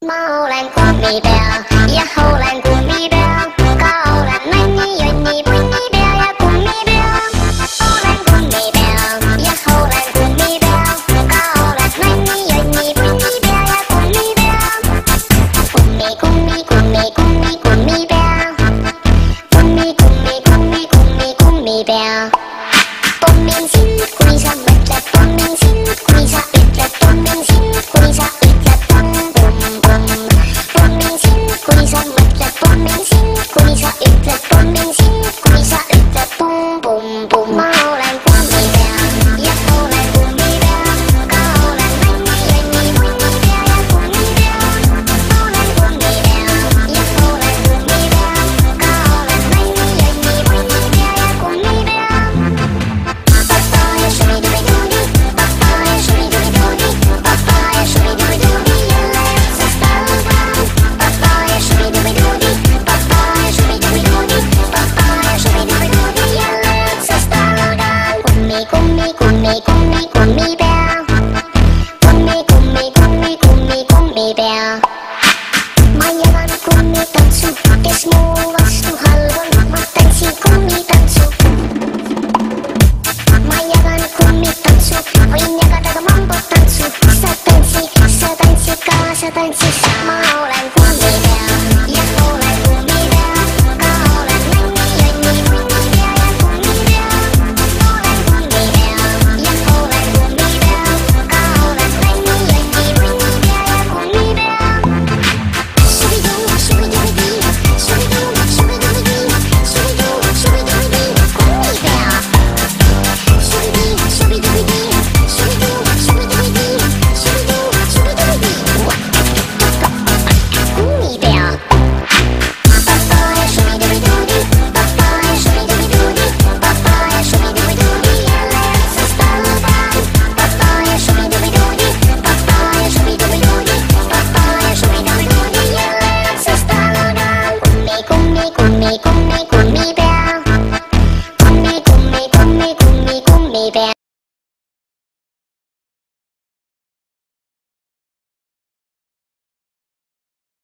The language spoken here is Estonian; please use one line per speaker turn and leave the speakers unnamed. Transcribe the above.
Ma olen kummipea ja olen kummipea, ka olen männi, jonni, punnipea ja kummipea. Olen kummipea ja olen kummipea, ka olen männi, jonni, punnipea ja kummipea. Kummi, kummi, kummi, kummi, kummipea. Kummi, kummi, kummi, kummi, kummipea. Pommin sind, kui sa mõtled, pommin sind, kui sa ütled, pommin sind, kui sa ütled pomm, pomm, pomm. Pommin sind, kui sa mõtled, pommin sind, kui sa ütled, pommin sind, kui sa ütled pomm, pomm, pomm. Ma olen kummipea ja olen kummipea, ka olen männi, jonni, punnipea ja kummipea. Olen kummipea ja olen kummipea, ka olen männi, jonni, punnipea ja kummipea. Papaya shuri-duri-duri, papaya shuri-duri-duri, papaya shuri-duri-duri, jälle otsast algan. Papaya shuri-duri-duri, papaya shuri-duri-duri, papaya shuri-duri-duri, jälle otsast algan. Kummi, kummi, kummi, kummi, kummipea. Kummi, kummi, kummi, kummi, kummipea. Ma jagan kummitantsu, kes mu vastu halb on, ma tantsin kummitantsu. Ma jagan kummitantsu, võin jagada ka mambotantsu. Sa tantsid kaasa, ma olen